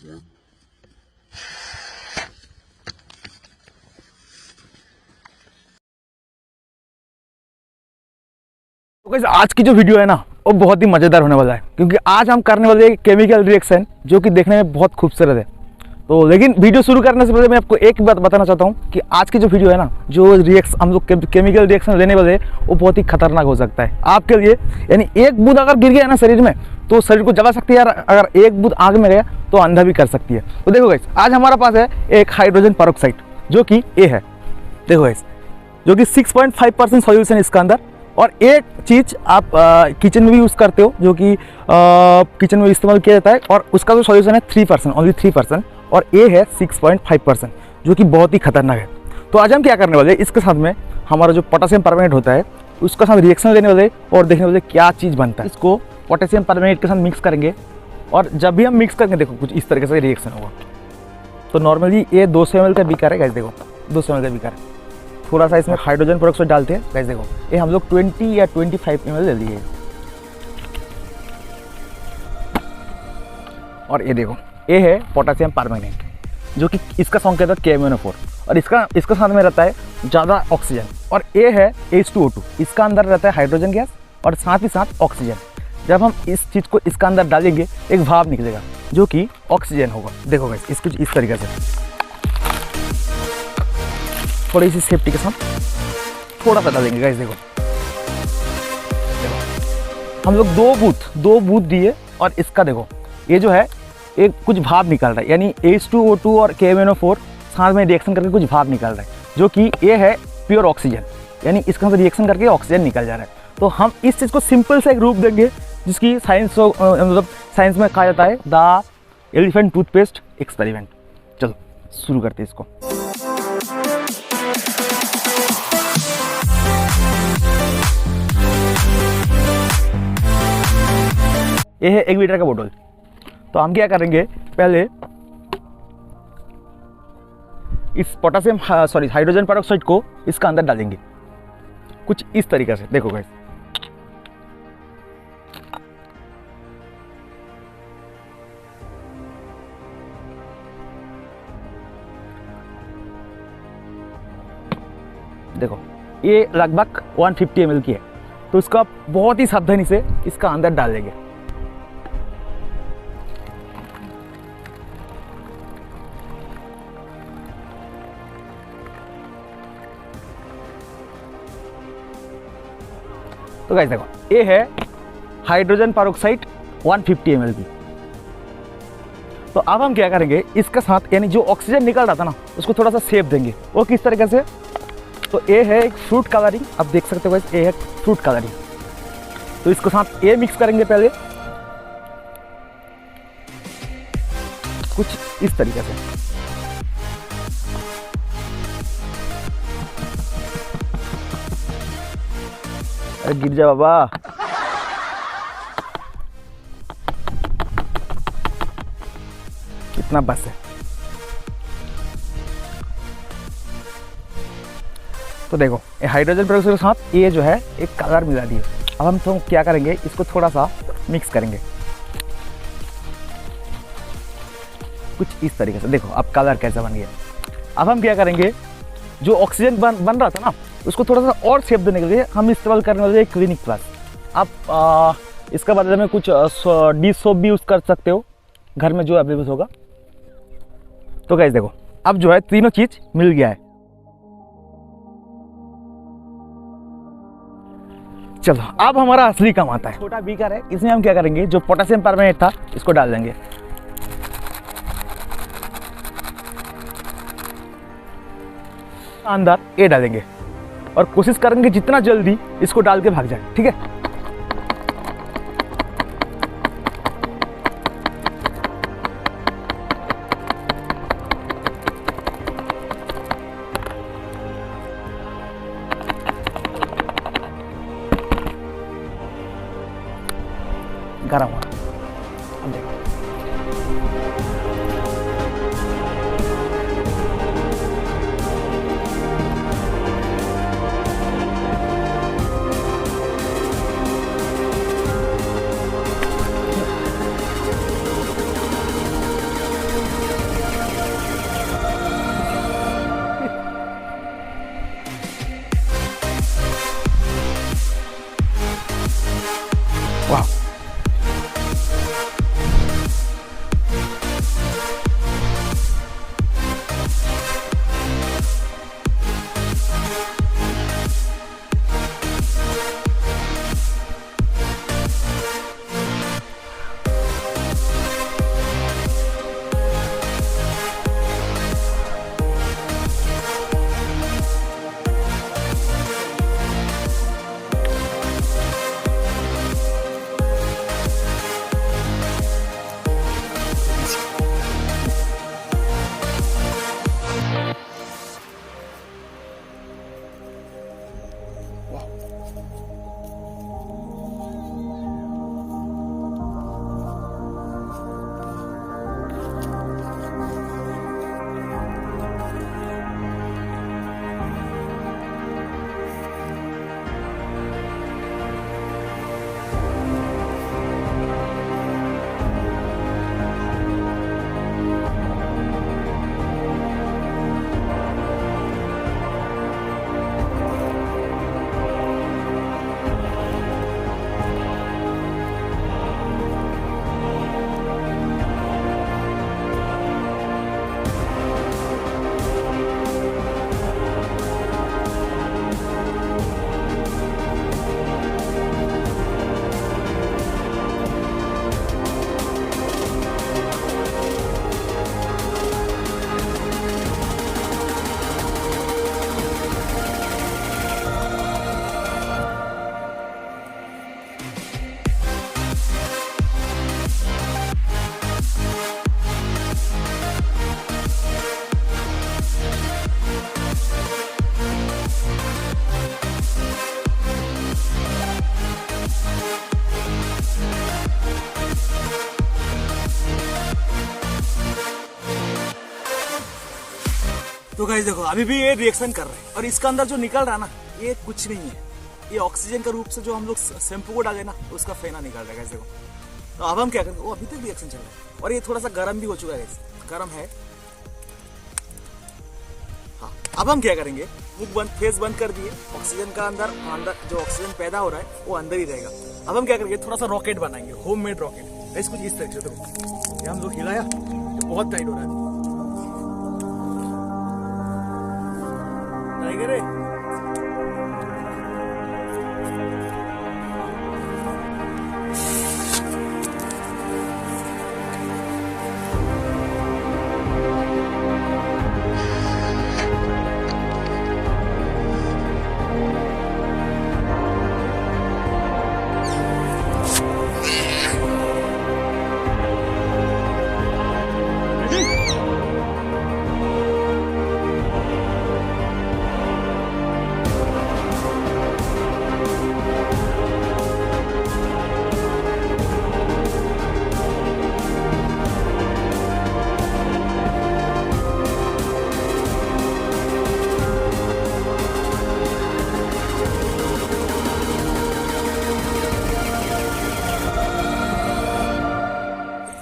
तो गाइस आज की जो वीडियो है ना वो बहुत ही मज़ेदार होने वाला है, क्योंकि आज हम करने वाले केमिकल रिएक्शन जो कि देखने में बहुत खूबसूरत है। तो लेकिन वीडियो शुरू करने से पहले मैं आपको एक बात बताना चाहता हूँ कि आज की जो वीडियो है ना, जो रिएक्शन हम लोग केमिकल रिएक्शन लेने वाले हैं वो बहुत ही खतरनाक हो सकता है आपके लिए। यानी एक बूंद अगर गिर गया है ना शरीर में तो शरीर को जला सकती है, अगर एक बूंद आग में गया तो अंधा भी कर सकती है। तो देखो गाइस आज हमारे पास है एक हाइड्रोजन पेरोक्साइड जो कि ए है, देखो गाइस, जो कि 6.5% सॉल्यूशन है इसका अंदर। और एक चीज़ आप किचन में भी यूज़ करते हो, जो कि किचन में इस्तेमाल किया जाता है, और उसका जो सॉल्यूशन है 3%, ओनली 3%, और ए है 6.5%, जो कि बहुत ही खतरनाक है। तो आज हम क्या करने वाले हैं, इसके साथ में हमारा जो पोटेशियम परमैंगनेट होता है उसका साथ रिएक्शन लेने वाले और देखने वाले क्या चीज़ बनता है। इसको पोटेशियम परमैंगनेट के साथ मिक्स करेंगे, और जब भी हम मिक्स करेंगे देखो कुछ इस तरीके से रिएक्शन होगा। तो नॉर्मली ये 200 ml का बीकर है गाइस, देखो 200 ml का बीकर है। थोड़ा सा इसमें हाइड्रोजन पेरोक्साइड डालते हैं गाइस, देखो ये हम लोग 20 या 25 ml ले लिए। और ये देखो ये है पोटेशियम परमैंगनेट, जो कि इसका संकेत है KMnO4, और इसका साथ में रहता है ज़्यादा ऑक्सीजन। और ये है H2O2, इसका अंदर रहता है हाइड्रोजन गैस और साथ ही साथ ऑक्सीजन। जब हम इस चीज़ को इसका अंदर डालेंगे एक भाप निकलेगा जो कि ऑक्सीजन होगा। देखो गाइस इसको इस तरीके से थोड़ी सी सेफ्टी के साथ थोड़ा सा डालेंगे गाइस, देखो हम लोग दो बूथ दिए, और इसका देखो ये जो है एक कुछ भाप निकल रहा है, यानी H2O2 और KMnO4 साथ में रिएक्शन करके कुछ भाप निकल रहा है, जो कि ये है प्योर ऑक्सीजन, यानी इसके साथ रिएक्शन करके ऑक्सीजन निकल जा रहा है। तो हम इस चीज़ को सिंपल से एक रूप देंगे जिसकी मतलब साइंस में कहा जाता है द एलिफेंट टूथपेस्ट एक्सपेरिमेंट। चलो शुरू करते हैं इसको। ये है 1 लीटर का बोतल। तो हम क्या करेंगे, पहले इस पोटेशियम हाइड्रोजन पेरोक्साइड को इसका अंदर डालेंगे कुछ इस तरीके से, देखो गाइस। देखो ये लगभग 150 ml की है, तो इसका बहुत ही सावधानी से इसका अंदर डाल देंगे। तो गाइस देखो ये है हाइड्रोजन पेरोक्साइड 150 ml की। तो अब हम क्या करेंगे, इसके साथ यानी जो ऑक्सीजन निकल रहा था ना उसको थोड़ा सा शेप देंगे। वो किस तरीके से, तो ये है एक फ्रूट कलरिंग, आप देख सकते हो गाइस, ये है फ्रूट कलरिंग। तो इसके साथ ये मिक्स करेंगे पहले कुछ इस तरीके से। अरे गिर जा बाबा। कितना बस है। तो देखो ये हाइड्रोजन पेरोक्साइड के साथ ये जो है एक कलर मिला दिए। अब हम तो क्या करेंगे, इसको थोड़ा सा मिक्स करेंगे कुछ इस तरीके से। देखो अब कलर कैसा बन गया। अब हम क्या करेंगे, जो ऑक्सीजन बन रहा था ना उसको थोड़ा सा और शेप देने के लिए हम इस्तेमाल करने वाले क्लिनिक प्लस। आप इसका बदले में कुछ डिश सोप भी यूज़ कर सकते हो घर में जो अवेलेबल होगा। तो गाइस देखो अब जो है तीनों चीज़ मिल गया है। चलो अब हमारा असली काम आता है। छोटा बीकर है, इसमें हम क्या करेंगे, जो पोटेशियम परमैंगनेट था इसको डाल देंगे। अंदर ये डालेंगे और कोशिश करेंगे जितना जल्दी इसको डाल के भाग जाए, ठीक है। गरम हो रहा, अब देखो तो गाइस देखो अभी भी ये रिएक्शन कर रहा है और इसका अंदर जो निकल रहा है ना ये कुछ नहीं है, ये ऑक्सीजन का रूप से जो हम लोग शैम्पू को डाले ना उसका फेना निकल रहा है गाइस देखो। तो अब हम क्या करेंगे, वो अभी तक रिएक्शन चल रहा है और ये थोड़ा सा गर्म भी हो चुका है गाइस, गर्म है। हाँ अब हम क्या करेंगे, मुख बंद, फेस बंद कर दिए, ऑक्सीजन का अंदर जो ऑक्सीजन पैदा हो रहा है वो अंदर ही रहेगा। अब हम क्या करेंगे, थोड़ा सा रॉकेट बनाएंगे, होममेड रॉकेट। गाइस कुछ इस तरीके से देखो, ये हम लोग हिलाया तो बहुत टाइट हो रहा है। टाइगर है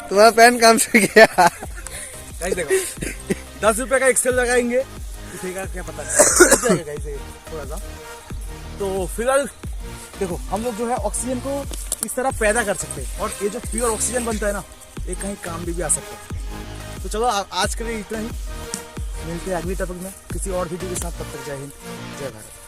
तुम्हारा पेन काम से गया। गाइस देखो 10 रुपए का एक्सेल लगाएंगे, दिखेगा क्या पता नहीं गाइस थोड़ा सा। तो फिलहाल देखो हम लोग जो है ऑक्सीजन को इस तरह पैदा कर सकते हैं और ये जो प्योर ऑक्सीजन बनता है ना ये कहीं काम भी आ सकता है। तो चलो आज के लिए इतना ही, मिलते हैं अगली टॉपिक में किसी और वीडियो के साथ। तब तक जय हिंद जय भारत।